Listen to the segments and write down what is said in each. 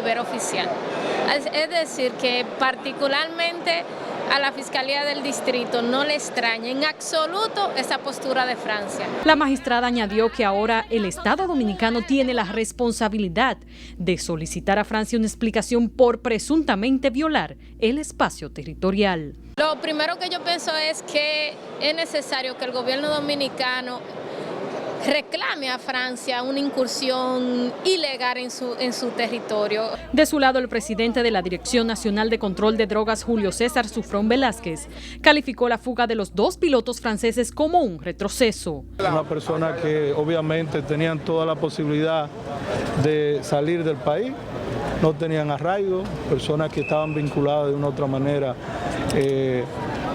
nivel oficial. Es decir, que particularmente a la Fiscalía del Distrito no le extraña en absoluto esa postura de Francia. La magistrada añadió que ahora el Estado dominicano tiene la responsabilidad de solicitar a Francia una explicación por presuntamente violar el espacio territorial. Lo primero que yo pienso es que es necesario que el gobierno dominicano reclame a Francia una incursión ilegal en su territorio. De su lado, el presidente de la Dirección Nacional de Control de Drogas, Julio César Sufrón Velázquez, calificó la fuga de los 2 pilotos franceses como un retroceso. Una persona que obviamente tenían toda la posibilidad de salir del país, no tenían arraigo, personas que estaban vinculadas de una u otra manera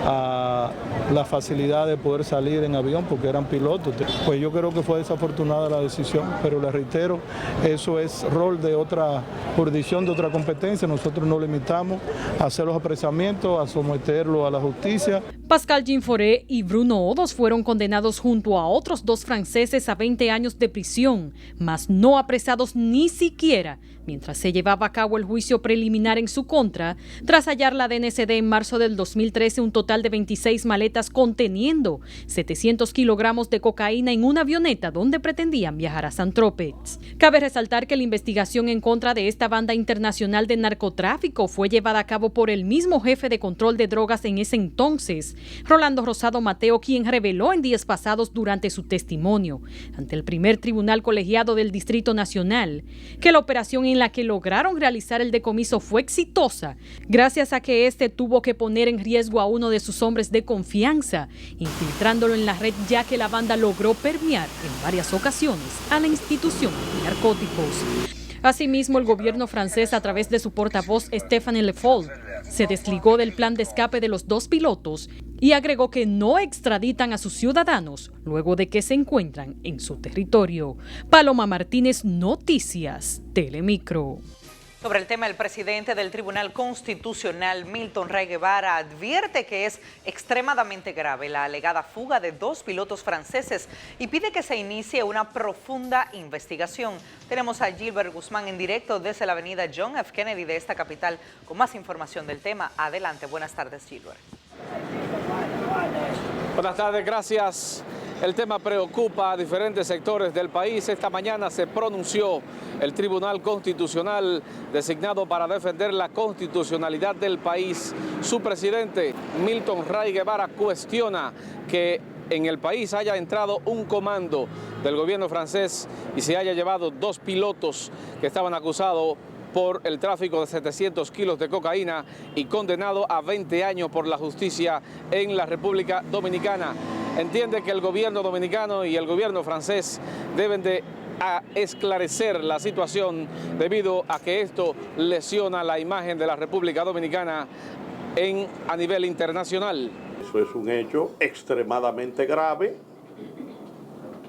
a la facilidad de poder salir en avión porque eran pilotos. Pues yo creo que fue desafortunada la decisión, pero le reitero, eso es rol de otra jurisdicción, de otra competencia. Nosotros nos limitamos a hacer los apresamientos, a someterlo a la justicia. Pascal Ginforé y Bruno Odos fueron condenados junto a otros 2 franceses a 20 años de prisión, mas no apresados ni siquiera mientras se llevaba a cabo el juicio preliminar en su contra, tras hallar la DNCD en marzo del 2013 un total de 26 maletas conteniendo 700 kilogramos de cocaína en una avioneta donde pretendían viajar a Saint-Tropez. Cabe resaltar que la investigación en contra de esta banda internacional de narcotráfico fue llevada a cabo por el mismo jefe de control de drogas en ese entonces, Rolando Rosado Mateo, quien reveló en días pasados durante su testimonio ante el primer tribunal colegiado del Distrito Nacional que la operación en la que lograron realizar el decomiso fue exitosa gracias a que este tuvo que poner en riesgo a uno de sus hombres de confianza, infiltrándolo en la red, ya que la banda logró permear en varias ocasiones a la institución de narcóticos. Asimismo, el gobierno francés, a través de su portavoz Stéphane Le Foll, se desligó del plan de escape de los 2 pilotos y agregó que no extraditan a sus ciudadanos luego de que se encuentran en su territorio. Paloma Martínez, Noticias Telemicro. Sobre el tema, el presidente del Tribunal Constitucional, Milton Ray Guevara, advierte que es extremadamente grave la alegada fuga de 2 pilotos franceses y pide que se inicie una profunda investigación. Tenemos a Gilbert Guzmán en directo desde la avenida John F. Kennedy de esta capital con más información del tema. Adelante, buenas tardes, Gilbert. Buenas tardes, gracias. El tema preocupa a diferentes sectores del país. Esta mañana se pronunció el Tribunal Constitucional designado para defender la constitucionalidad del país. Su presidente, Milton Ray Guevara, cuestiona que en el país haya entrado un comando del gobierno francés y se haya llevado 2 pilotos que estaban acusados por el tráfico de 700 kilos de cocaína y condenado a 20 años por la justicia en la República Dominicana. Entiende que el gobierno dominicano y el gobierno francés deben de esclarecer la situación debido a que esto lesiona la imagen de la República Dominicana a nivel internacional. Eso es un hecho extremadamente grave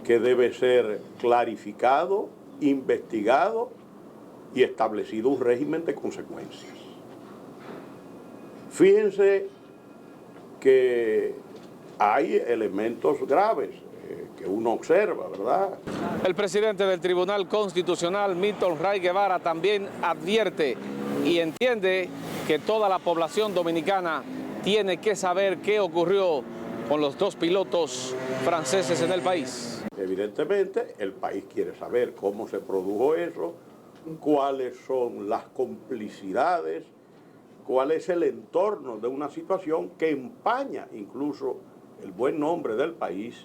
que debe ser clarificado, investigado y establecido un régimen de consecuencias. Fíjense que hay elementos graves que uno observa, ¿verdad? El presidente del Tribunal Constitucional, Milton Ray Guevara, también advierte y entiende que toda la población dominicana tiene que saber qué ocurrió con los 2 pilotos franceses en el país. Evidentemente, el país quiere saber cómo se produjo eso, cuáles son las complicidades, cuál es el entorno de una situación que empaña incluso el buen nombre del país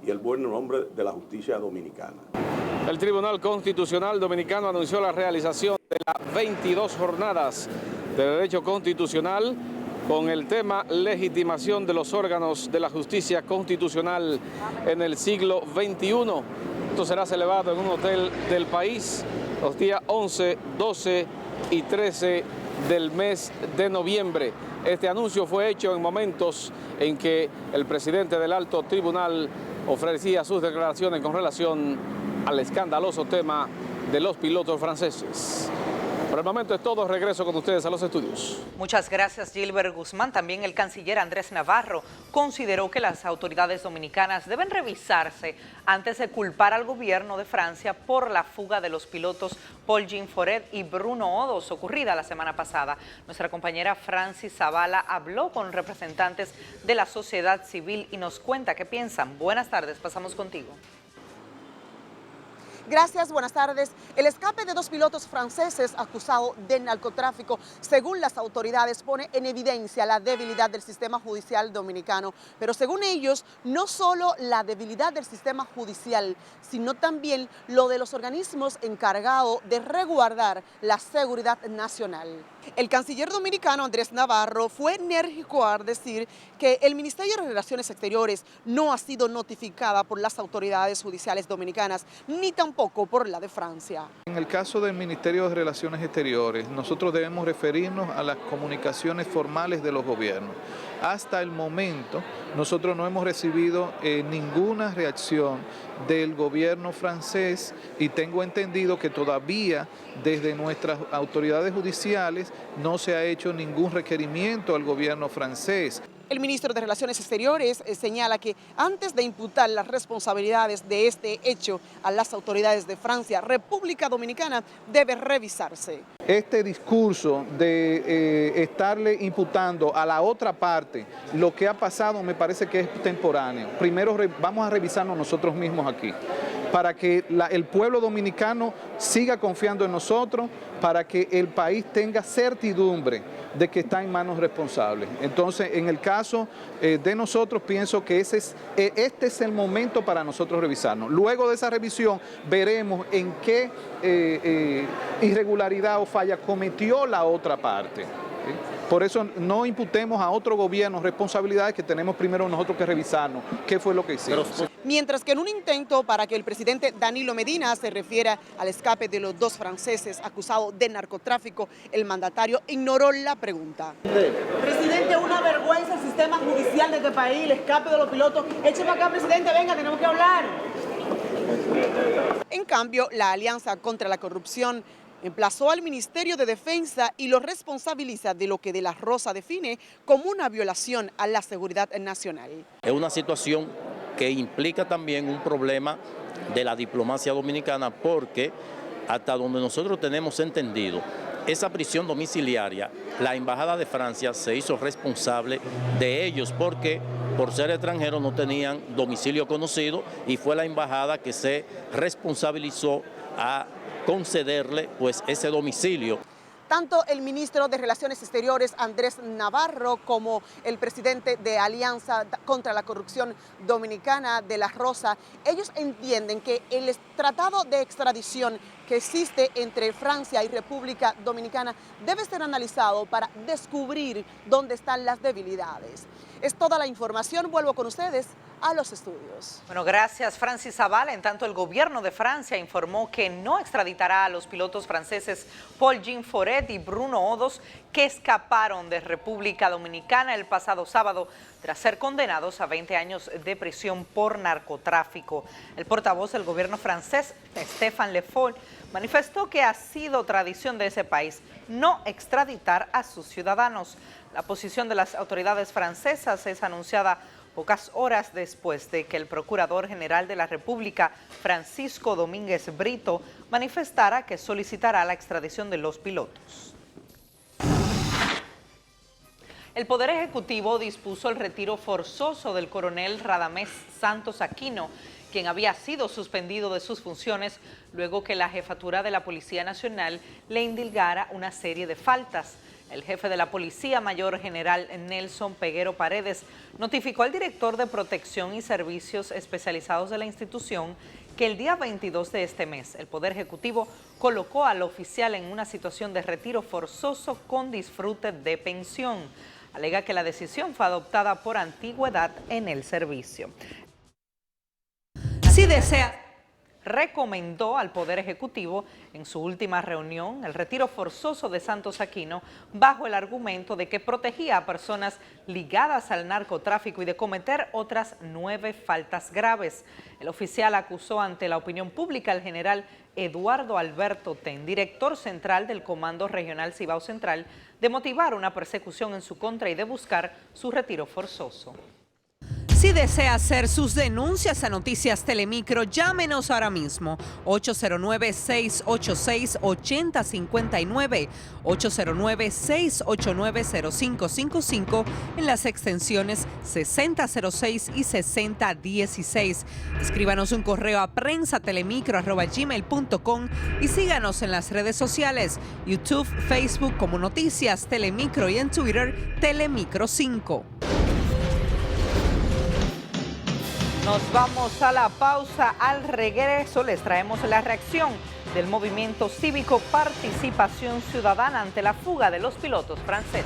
y el buen nombre de la justicia dominicana. El Tribunal Constitucional Dominicano anunció la realización de las 22 jornadas de derecho constitucional con el tema legitimación de los órganos de la justicia constitucional en el siglo XXI. Esto será celebrado en un hotel del país los días 11, 12 y 13 del mes de noviembre. Este anuncio fue hecho en momentos en que el presidente del Alto Tribunal ofrecía sus declaraciones con relación al escandaloso tema de los pilotos franceses. Por el momento es todo, regreso con ustedes a los estudios. Muchas gracias, Gilbert Guzmán. También el canciller Andrés Navarro consideró que las autoridades dominicanas deben revisarse antes de culpar al gobierno de Francia por la fuga de los pilotos Paul-Jean Foret y Bruno Odos, ocurrida la semana pasada. Nuestra compañera Francis Zavala habló con representantes de la sociedad civil y nos cuenta qué piensan. Buenas tardes, pasamos contigo. Gracias, buenas tardes. El escape de dos pilotos franceses acusados de narcotráfico, según las autoridades, pone en evidencia la debilidad del sistema judicial dominicano. Pero según ellos, no solo la debilidad del sistema judicial, sino también lo de los organismos encargados de resguardar la seguridad nacional. El canciller dominicano Andrés Navarro fue enérgico al decir que el Ministerio de Relaciones Exteriores no ha sido notificada por las autoridades judiciales dominicanas, ni tampoco por la de Francia. En el caso del Ministerio de Relaciones Exteriores, nosotros debemos referirnos a las comunicaciones formales de los gobiernos. Hasta el momento, nosotros no hemos recibido ninguna reacción del gobierno francés y tengo entendido que todavía desde nuestras autoridades judiciales no se ha hecho ningún requerimiento al gobierno francés. El ministro de Relaciones Exteriores señala que antes de imputar las responsabilidades de este hecho a las autoridades de Francia, República Dominicana debe revisarse. Este discurso de estarle imputando a la otra parte lo que ha pasado me parece que es temporáneo. Primero vamos a revisarnos nosotros mismos aquí, para que el pueblo dominicano siga confiando en nosotros, para que el país tenga certidumbre de que está en manos responsables. Entonces, en el caso de nosotros, pienso que este es el momento para nosotros revisarnos. Luego de esa revisión, veremos en qué irregularidad o falla cometió la otra parte. Por eso no imputemos a otro gobierno responsabilidades que tenemos primero nosotros que revisarnos qué fue lo que hicimos. Mientras que en un intento para que el presidente Danilo Medina se refiera al escape de los dos franceses acusados de narcotráfico, el mandatario ignoró la pregunta. Presidente, una vergüenza el sistema judicial de este país, el escape de los pilotos. Eche para acá, presidente, venga, tenemos que hablar. En cambio, la Alianza contra la Corrupción emplazó al Ministerio de Defensa y lo responsabiliza de lo que De la Rosa define como una violación a la seguridad nacional. Es una situación que implica también un problema de la diplomacia dominicana porque hasta donde nosotros tenemos entendido, esa prisión domiciliaria, la Embajada de Francia se hizo responsable de ellos porque por ser extranjeros no tenían domicilio conocido y fue la Embajada que se responsabilizó a concederle pues ese domicilio. Tanto el ministro de Relaciones Exteriores, Andrés Navarro, como el presidente de Alianza contra la Corrupción Dominicana, De la Rosa, ellos entienden que el tratado de extradición que existe entre Francia y República Dominicana debe ser analizado para descubrir dónde están las debilidades. Es toda la información, vuelvo con ustedes a los estudios. Bueno, gracias Francis Zavala. En tanto, el gobierno de Francia informó que no extraditará a los pilotos franceses Paul-Jean Foret y Bruno Odos que escaparon de República Dominicana el pasado sábado tras ser condenados a 20 años de prisión por narcotráfico. El portavoz del gobierno francés, Stéphane Le Foll, manifestó que ha sido tradición de ese país no extraditar a sus ciudadanos. La posición de las autoridades francesas es anunciada pocas horas después de que el Procurador General de la República, Francisco Domínguez Brito, manifestara que solicitará la extradición de los pilotos. El Poder Ejecutivo dispuso el retiro forzoso del coronel Radamés Santos Aquino, quien había sido suspendido de sus funciones luego que la jefatura de la Policía Nacional le indilgara una serie de faltas. El jefe de la Policía Mayor General Nelson Peguero Paredes notificó al director de Protección y Servicios Especializados de la institución que el día 22 de este mes el Poder Ejecutivo colocó al oficial en una situación de retiro forzoso con disfrute de pensión. Alega que la decisión fue adoptada por antigüedad en el servicio. Si desea recomendó al Poder Ejecutivo en su última reunión el retiro forzoso de Santos Aquino bajo el argumento de que protegía a personas ligadas al narcotráfico y de cometer otras 9 faltas graves. El oficial acusó ante la opinión pública al general Eduardo Alberto Ten, director central del Comando Regional Cibao Central, de motivar una persecución en su contra y de buscar su retiro forzoso. Si desea hacer sus denuncias a Noticias Telemicro, llámenos ahora mismo, 809-686-8059, 809-689-0555 en las extensiones 6006 y 6016. Escríbanos un correo a prensatelemicro@gmail.com y síganos en las redes sociales, YouTube, Facebook como Noticias Telemicro y en Twitter Telemicro 5. Nos vamos a la pausa. Al regreso les traemos la reacción del movimiento cívico Participación Ciudadana ante la fuga de los pilotos franceses.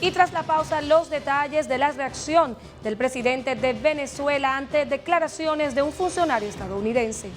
Y tras la pausa, los detalles de la reacción del presidente de Venezuela ante declaraciones de un funcionario estadounidense.